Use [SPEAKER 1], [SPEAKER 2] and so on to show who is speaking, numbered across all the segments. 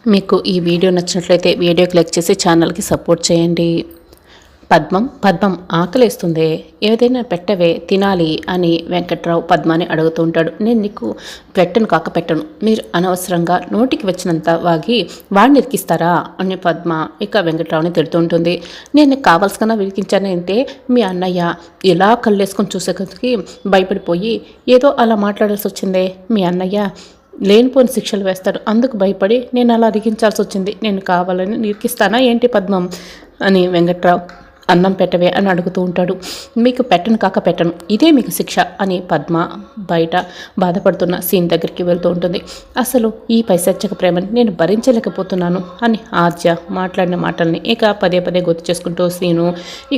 [SPEAKER 1] మీకు ఈ వీడియో నచ్చినట్లయితే వీడియోకి లైక్ చేసి ఛానల్కి సపోర్ట్ చేయండి. పద్మం ఆకలేస్తుంది, ఏదైనా పెట్టవే తినాలి అని వెంకట్రావు పద్మాని అడుగుతూ ఉంటాడు. నేను నీకు పెట్టను, మీరు అనవసరంగా నోటికి వచ్చినంత వాగి వాడిని ఇరికిస్తారా అని పద్మ ఇక వెంకట్రావుని తిడుతూ ఉంటుంది. నేను కావాల్సిన విరికించానంటే మీ అన్నయ్య ఇలా కళ్ళేసుకొని చూసేసరికి భయపడిపోయి ఏదో అలా మాట్లాడాల్సి వచ్చిందే. మీ అన్నయ్య లేనిపోని శిక్షలు వేస్తాడు, అందుకు భయపడి నేను అలా అరిగించాల్సి వచ్చింది. నేను కావాలని నిరికిస్తానా ఏంటి పద్మం అని వెంకట్రావు అన్నం పెట్టవే అని అడుగుతూ ఉంటాడు. మీకు పెట్టను, ఇదే మీకు శిక్ష అని పద్మ బయట బాధపడుతున్న సీన్ దగ్గరికి వెళ్తూ ఉంటుంది. అసలు ఈ పైశాచిక ప్రేమని నేను భరించలేకపోతున్నాను అని ఆద్య మాట్లాడిన మాటల్ని ఇక పదే గుర్తు చేసుకుంటూ సీను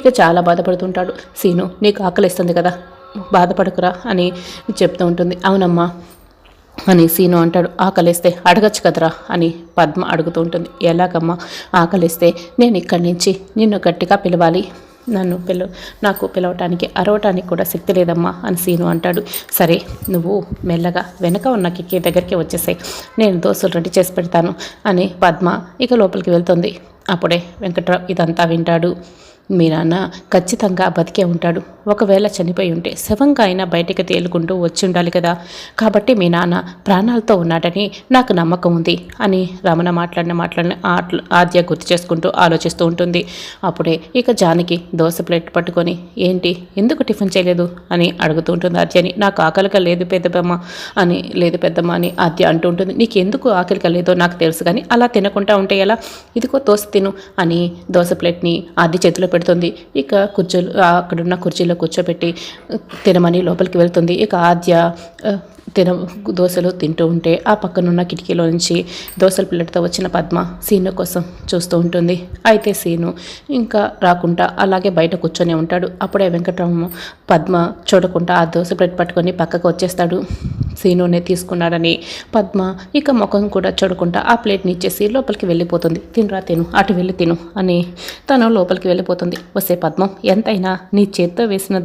[SPEAKER 1] ఇక చాలా బాధపడుతుంటాడు. సీను నీకు ఆకలిస్తుంది కదా, బాధపడకురా అని చెప్తూ ఉంటుంది. అవునమ్మా అని సీను అంటాడు. ఆకలిస్తే అడగచ్చు కదరా అని పద్మ అడుగుతూ ఉంటుంది. ఎలాగమ్మా ఆకలిస్తే నేను ఇక్కడి నుంచి నిన్ను గట్టిగా పిలవాలి, నాకు పిలవటానికి అరవటానికి కూడా శక్తి లేదమ్మా అని సీను అంటాడు. సరే నువ్వు మెల్లగా వెనక ఉన్న కిక్కి దగ్గరికి వచ్చేసాయి, నేను దోశలు రెడీ చేసి పెడతాను అని పద్మ ఇక లోపలికి వెళ్తుంది. అప్పుడే వెంకట్రావు ఇదంతా వింటాడు. మీ నాన్న ఖచ్చితంగా బతికే ఉంటాడు, ఒకవేళ చనిపోయి ఉంటే శవంగా అయినా బయటికి తేలుకుంటూ వచ్చి ఉండాలి కదా, కాబట్టి మీ నాన్న ప్రాణాలతో ఉన్నాడని నాకు నమ్మకం ఉంది అని రమణ మాట్లాడిన ఆద్య గుర్తు చేసుకుంటూ ఆలోచిస్తూ ఉంటుంది. అప్పుడే ఇక జానకి దోశ ప్లేట్ పట్టుకొని ఏంటి ఎందుకు టిఫిన్ చేయలేదు అని అడుగుతూ ఉంటుంది ఆద్యని. నాకు ఆకలిగా లేదు పెద్దమ్మ అని ఆద్య అంటూ ఉంటుంది. నీకు ఎందుకు ఆకలిగా లేదో నాకు తెలుసు, కానీ అలా తినకుండా ఉంటే ఎలా, ఇదిగో దోశ తిను అని దోశ ప్లేట్ని ఆద్య చేతిలో పెడుతుంది. ఇక అక్కడున్న కుర్చీలో కూర్చోబెట్టి తినమని లోపలికి వెళ్తుంది. ఇక ఆద్య దోశలు తింటూ ఉంటే ఆ పక్కనున్న కిటికీలో నుంచి దోశల ప్లేట్తో వచ్చిన పద్మ సీను కోసం చూస్తూ ఉంటుంది. అయితే సీను ఇంకా రాకుండా అలాగే బయట కూర్చొని ఉంటాడు. అప్పుడే వెంకటరామ పద్మ చూడకుండా ఆ దోశ ప్లేట్ పట్టుకొని పక్కకు వచ్చేస్తాడు. సీనునే తీసుకున్నాడని పద్మ ఇక ముఖం కూడా చూడకుండా ఆ ప్లేట్ని ఇచ్చేసి లోపలికి వెళ్ళిపోతుంది. తిను అటు వెళ్ళి తిను అని తను లోపలికి వెళ్ళిపోతుంది. వస్తే పద్మం ఎంతైనా నీ చేత్తో వేసిన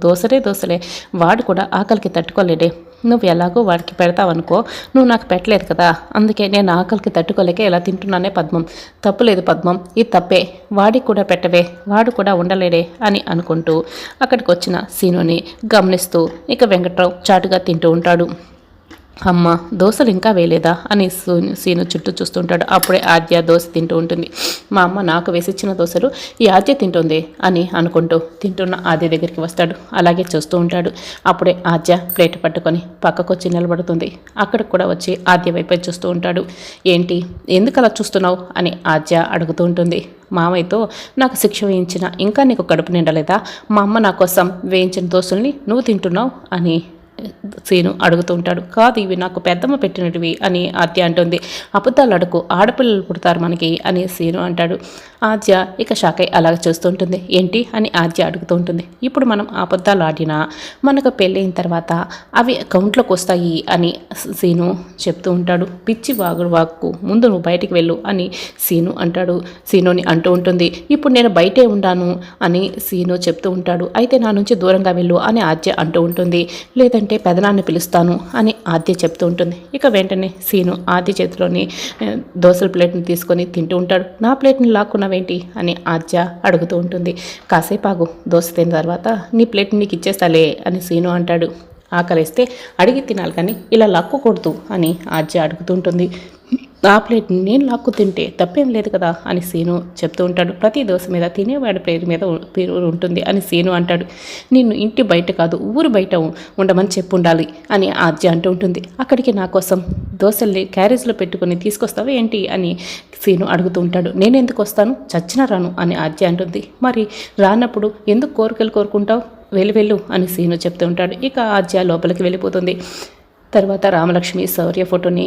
[SPEAKER 1] దోశలే వాడు కూడా ఆకలికి తట్టుకోలేడే, నువ్వు ఎలాగో వాడికి పెడతావనుకో, నువ్వు నాకు పెట్టలేదు కదా, అందుకే నేను ఆకలికి తట్టుకోలేక ఎలా తింటున్నానే పద్మం, తప్పులేదు పద్మం, ఇది తప్పే, వాడికి కూడా పెట్టవే, వాడు కూడా ఉండలేడే అని అనుకుంటూ అక్కడికి వచ్చిన సీనుని గమనిస్తూ ఇక వెంకట్రావు చాటుగా తింటూ ఉంటాడు. అమ్మ దోశలు ఇంకా వేయలేదా అని సీను చుట్టూ చూస్తుంటాడు. అప్పుడే ఆద్య దోశ తింటూ ఉంటుంది. మా అమ్మ నాకు వేసిచ్చిన దోశలు ఈ ఆద్య తింటుంది అని అనుకుంటూ తింటున్న ఆద్య దగ్గరికి వస్తాడు. అలాగే చూస్తూ ఉంటాడు. అప్పుడే ఆద్య ప్లేట్ పట్టుకొని పక్కకు వచ్చి నిలబడుతుంది. అక్కడికి కూడా వచ్చి ఆద్య వైపే చూస్తూ ఉంటాడు. ఏంటి ఎందుకు అలా చూస్తున్నావు అని ఆద్య అడుగుతూ ఉంటుంది. మామయ్యతో నాకు శిక్ష వేయించిన ఇంకా నీకు కడుపు నిండలేదా, మా అమ్మ నా కోసం వేయించిన దోశల్ని నువ్వు తింటున్నావు అని సీను అడుగుతూ ఉంటాడు. కాదు ఇవి నాకు పెద్దమ్మ పెట్టినటివి అని ఆద్య అంటుంది. అబద్ధాలు అడుగు, ఆడపిల్లలు పుడతారు మనకి అని సీను అంటాడు. ఆద్య ఇక షాక్ అయి అలాగ చూస్తూ ఉంటుంది. ఏంటి అని ఆద్య అడుగుతూ ఉంటుంది. ఇప్పుడు మనం అబద్ధాలు ఆడినా మనకు పెళ్ళైన తర్వాత అవి అకౌంట్లోకి వస్తాయి అని సీను చెప్తూ ఉంటాడు. పిచ్చి వాక్కు, ముందు నువ్వు బయటికి వెళ్ళు అని సీను అంటాడు. సీనుని అంటూ ఉంటుంది. ఇప్పుడు నేను బయటే ఉన్నాను అని సీను చెప్తూ ఉంటాడు. అయితే నా నుంచి దూరంగా వెళ్ళు అని ఆద్య అంటూ ఉంటుంది. లేదంటే పెదనాన్ని పిలుస్తాను అని ఆద్య చెప్తూ ఉంటుంది. ఇక వెంటనే సీను ఆద్య చేతిలోని దోశల ప్లేట్ని తీసుకొని తింటూ ఉంటాడు. నా ప్లేట్ని లాక్కున్నావేంటి అని ఆద్య అడుగుతూ ఉంటుంది. కాసేపు ఆగు, దోశ తిన్న తర్వాత నీ ప్లేట్ని నీకు ఇచ్చేస్తాలే అని సీను అంటాడు. ఆకలిస్తే అడిగి తినాలి కానీ ఇలా లాక్కకూడదు అని ఆద్య అడుగుతూ ఉంటుంది. ఆ ప్లేట్ని నేను లాక్కు తింటే తప్పేం లేదు కదా అని సీను చెప్తూ ఉంటాడు. ప్రతి దోశ మీద తినేవాడి పేరు మీద పేరు ఉంటుంది అని సీను అంటాడు. నిన్ను ఇంటి బయట కాదు ఊరు బయట ఉండమని చెప్పు ఉండాలి అని ఆద్య అంటూ ఉంటుంది. అక్కడికి నా కోసం దోశల్ని క్యారేజ్లో పెట్టుకుని తీసుకొస్తావా ఏంటి అని సీను అడుగుతూ ఉంటాడు. నేను ఎందుకు వస్తాను, చచ్చినా రాను అని ఆద్య అంటుంది. మరి రానప్పుడు ఎందుకు కోరికలు కోరుకుంటావు, వెళ్ళు అని సీను చెప్తూ ఉంటాడు. ఇక ఆద్య లోపలికి వెళ్ళిపోతుంది. తర్వాత రామలక్ష్మి శౌర్య ఫోటోని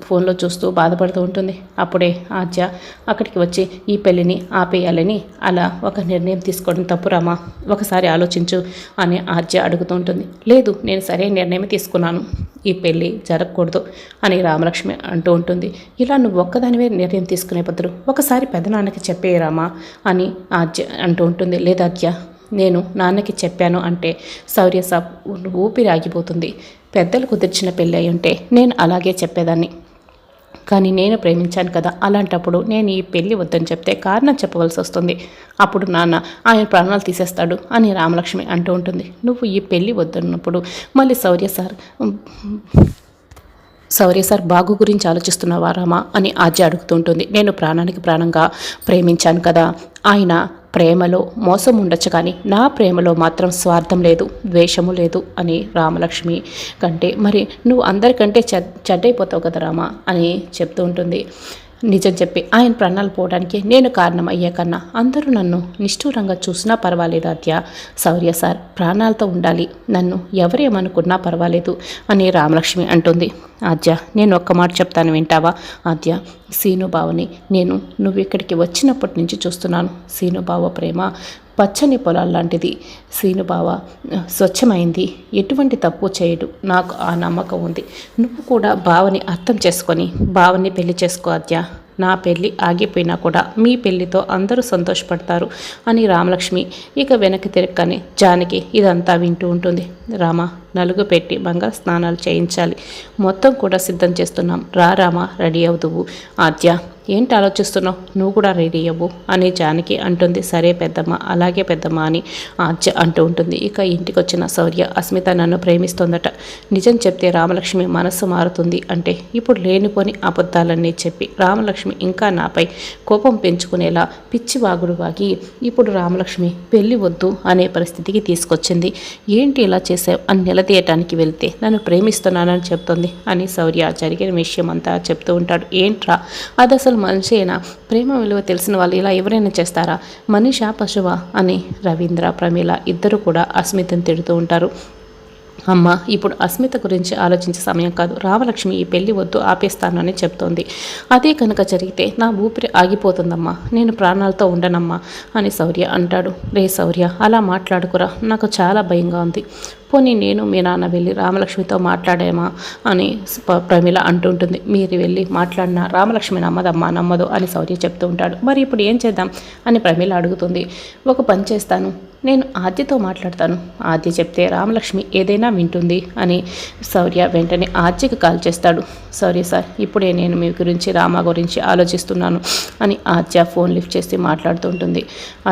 [SPEAKER 1] ఫోన్లో చూస్తూ బాధపడుతూ ఉంటుంది. అప్పుడే ఆద్య అక్కడికి వచ్చి ఈ పెళ్ళిని ఆపేయాలని అలా ఒక నిర్ణయం తీసుకోవడం తప్పు రామా, ఒకసారి ఆలోచించు అని ఆద్య అడుగుతూ ఉంటుంది. లేదు నేను సరైన నిర్ణయం తీసుకున్నాను, ఈ పెళ్ళి జరగకూడదు అని రామలక్ష్మి అంటూ ఉంటుంది. ఇలా నువ్వు ఒక్కదానివే నిర్ణయం తీసుకునే బదులు ఒకసారి పెదనాన్నకి చెప్పేయరామా అని ఆద్య అంటూ ఉంటుంది. లేదా ఆద్య నేను నాన్నకి చెప్పాను అంటే శౌర్య సాబ్ ఊపిరి ఆగిపోతుంది, పెద్దలు కుదిర్చిన పెళ్ళి అయి ఉంటే నేను అలాగే చెప్పేదాన్ని, కానీ నేను ప్రేమించాను కదా, అలాంటప్పుడు నేను ఈ పెళ్ళి వద్దని చెప్తే కారణం చెప్పవలసి వస్తుంది. అప్పుడు నాన్న ఆయన ప్రాణాలు తీసేస్తాడు అని రామలక్ష్మి అంటూ ఉంటుంది. నువ్వు ఈ పెళ్ళి వద్దన్నప్పుడు మళ్ళీ శౌర్య సార్ బాగు గురించి ఆలోచిస్తున్నావా రామా అని ఆద్య అడుగుతుంటుంది. నేను ప్రాణానికి ప్రాణంగా ప్రేమించాను కదా, ఆయన ప్రేమలో మోసం ఉండొచ్చు కానీ నా ప్రేమలో మాత్రం స్వార్థం లేదు, ద్వేషము లేదు అని రామలక్ష్మి కంటే మరి నువ్వు అందరికంటే చెడ్డైపోతావు కదా రామా అని చెప్తూ ఉంటుంది. నిజం చెప్పి ఆయన ప్రాణాలు పోవడానికి నేను కారణం అయ్యే కన్నా అందరూ నన్ను నిష్ఠూరంగా చూసినా పర్వాలేదు ఆద్య. శౌర్య సార్ ప్రాణాలతో ఉండాలి, నన్ను ఎవరేమనుకున్నా పర్వాలేదు అని రామలక్ష్మి అంటుంది. ఆద్య నేను ఒక్క మాట చెప్తాను వింటావా? ఆద్య, సీనుబావని నువ్వు ఇక్కడికి వచ్చినప్పటి నుంచి చూస్తున్నాను. సీనుబావ ప్రేమ పచ్చని పొలాలు లాంటిది. సీనుబావ స్వచ్ఛమైంది, ఎటువంటి తప్పు చేయడు. నాకు ఆ నమ్మకం ఉంది. నువ్వు కూడా బావని అర్థం చేసుకొని బావని పెళ్లి చేసుకో ఆద్య. నా పెళ్ళి ఆగిపోయినా కూడా మీ పెళ్ళితో అందరూ సంతోషపడతారు అని రామలక్ష్మి ఇక వెనక్కి తిరగని జానకి ఇదంతా వింటూ ఉంటుంది. రామ నలుగు పెట్టి బంగారు స్నానాలు చేయించాలి, మొత్తం కూడా సిద్ధం చేస్తున్నాం, రా రామ రెడీ అవుదువు. ఆద్య ఏంటి ఆలోచిస్తున్నావు, నువ్వు కూడా రెడీ అవ్వు అని జానకి అంటుంది. సరే పెద్దమ్మ, అలాగే పెద్దమ్మ అని ఆద్య అంటూ ఉంటుంది. ఇక ఇంటికి వచ్చిన శౌర్య, అస్మిత నన్ను ప్రేమిస్తోందట, నిజం చెప్తే రామలక్ష్మి మనస్సు మారుతుంది అంటే ఇప్పుడు లేనిపోని అబద్ధాలన్నీ చెప్పి రామలక్ష్మి ఇంకా నాపై కోపం పెంచుకునేలా పిచ్చి వాగుడు వాగి ఇప్పుడు రామలక్ష్మి పెళ్ళి వద్దు అనే పరిస్థితికి తీసుకొచ్చింది. ఏంటి ఇలా చేసావు అని నిలదీయటానికి వెళ్తే నన్ను ప్రేమిస్తున్నానని చెప్తుంది అని శౌర్య జరిగిన విషయం అంతా చెప్తూ ఉంటాడు. ఏంట్రా అది అసలు మనిషేనా? ప్రేమ విలువ తెలిసిన వాళ్ళు ఇలా ఎవరైనా చేస్తారా? మనిషా పశువా అని రవీంద్ర ప్రమీల ఇద్దరు కూడా అస్మితను తిడుతూ ఉంటారు. అమ్మ ఇప్పుడు అస్మిత గురించి ఆలోచించే సమయం కాదు, రామలక్ష్మి ఈ పెళ్లి వద్దు ఆపేస్తాను అని చెప్తోంది. అదే కనుక జరిగితే నా ఊపిరి ఆగిపోతుందమ్మా, నేను ప్రాణాలతో ఉండనమ్మా అని శౌర్య అంటాడు. రే శౌర్య అలా మాట్లాడుకురా, నాకు చాలా భయంగా ఉంది. పోనీ నేను మీ నాన్న వెళ్ళి రామలక్ష్మితో మాట్లాడేమా అని ప్రమీల అంటుంటుంది. మీరు వెళ్ళి మాట్లాడినా రామలక్ష్మి నమ్మదు అని శౌర్య చెప్తూ ఉంటాడు. మరి ఇప్పుడు ఏం చేద్దాం అని ప్రమీల అడుగుతుంది. ఒక పని చేస్తాను, నేను ఆద్యతో మాట్లాడతాను, ఆద్య చెప్తే రామలక్ష్మి ఏదైనా వింటుంది అని శౌర్య వెంటనే ఆద్యకి కాల్ చేస్తాడు. శౌర్య సార్ ఇప్పుడే నేను మీ గురించి రామ గురించి ఆలోచిస్తున్నాను అని ఆద్య ఫోన్ లిఫ్ట్ చేసి మాట్లాడుతూ ఉంటుంది.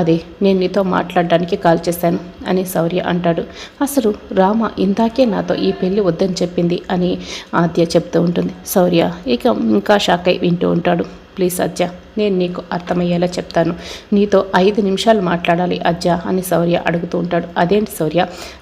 [SPEAKER 1] అది నేను నీతో మాట్లాడడానికి కాల్ చేశాను అని శౌర్య అంటాడు. అసలు రామ ఇందాకే నాతో ఈ పెళ్ళి వద్దని చెప్పింది అని ఆద్య చెప్తూ ఉంటుంది. శౌర్య ఇక ఇంకా షాక్ అయి వింటూ ఉంటాడు. ప్లీజ్ అజ్జ, నేను నీకు అర్థమయ్యేలా చెప్తాను, నీతో 5 నిమిషాలు మాట్లాడాలి అజ్జ అని శౌర్య అడుగుతూ ఉంటాడు. అదేంటి శౌర్య,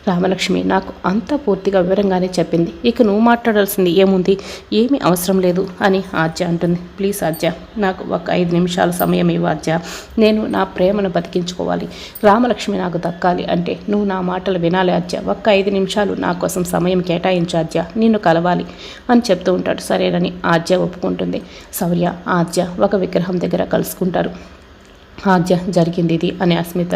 [SPEAKER 1] రామలక్ష్మి నాకు అంతా పూర్తిగా వివరంగానే చెప్పింది, ఇక నువ్వు మాట్లాడాల్సింది ఏముంది, ఏమీ అవసరం లేదు అని ఆజ్జ అంటుంది. ప్లీజ్ అజ్జ, నాకు ఒక 5 నిమిషాల సమయం ఇవ్వు అజ్జ, నేను నా ప్రేమను బతికించుకోవాలి, రామలక్ష్మి నాకు దక్కాలి అంటే నువ్వు నా మాటలు వినాలి అజ్జ, ఒక్క 5 నిమిషాలు నా కోసం సమయం కేటాయించు అజ్జ, నిన్ను కలవాలి అని చెప్తూ ఉంటాడు. సరేనని ఆజ్జ ఒప్పుకుంటుంది. శౌర్య ఆజ్జ ఒక విగ్రహం దగ్గర కలుసుకుంటారు. ఆద్య జరిగింది ఇది అని అస్మిత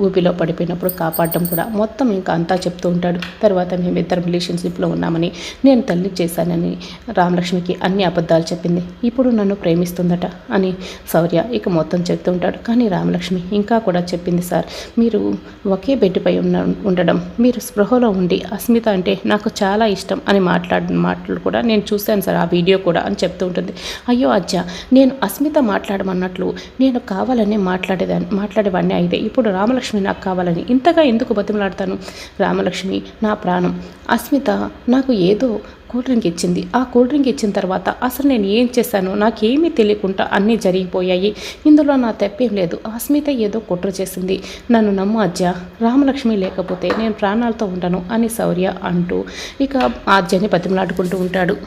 [SPEAKER 1] ఊపిలో పడిపోయినప్పుడు కాపాడడం కూడా మొత్తం ఇంకా అంతా చెప్తూ ఉంటాడు. తర్వాత మేమిద్దరం రిలేషన్షిప్లో ఉన్నామని, నేను తల్లి చేశానని రామలక్ష్మికి అన్ని అబద్ధాలు చెప్పింది, ఇప్పుడు నన్ను ప్రేమిస్తుందట అని శౌర్య ఇక మొత్తం చెప్తూ ఉంటాడు. కానీ రామలక్ష్మి ఇంకా కూడా చెప్పింది, సార్ మీరు ఒకే బెడ్పై ఉండడం, మీరు స్పృహలో ఉండి అస్మిత అంటే నాకు చాలా ఇష్టం అని మాట్లాడిన మాటలు కూడా నేను చూశాను సార్, ఆ వీడియో కూడా అని చెప్తూ ఉంటుంది. అయ్యో అజ్జ, నేను అస్మిత మాట్లాడమన్నట్లు నేను కావాలని మాట్లాడేవాడిని అయితే ఇప్పుడు రామలక్ష్మి నాకు కావాలని ఇంతగా ఎందుకు బతిమలాడతాను? రామలక్ష్మి నా ప్రాణం, అస్మిత నాకు ఏదో కూల్ డ్రింక్ ఇచ్చింది, ఆ కూల్ డ్రింక్ ఇచ్చిన తర్వాత అసలు నేను ఏం చేశాను నాకేమీ తెలియకుండా అన్నీ జరిగిపోయాయి, ఇందులో నా తప్పేం లేదు, అస్మిత ఏదో కుట్ర చేసింది, నన్ను నమ్ము అజ్జ, రామలక్ష్మి లేకపోతే నేను ప్రాణాలతో ఉండను అని శౌర్య అంటూ ఇక ఆజ్యని బతిమలాడుకుంటూ ఉంటాడు.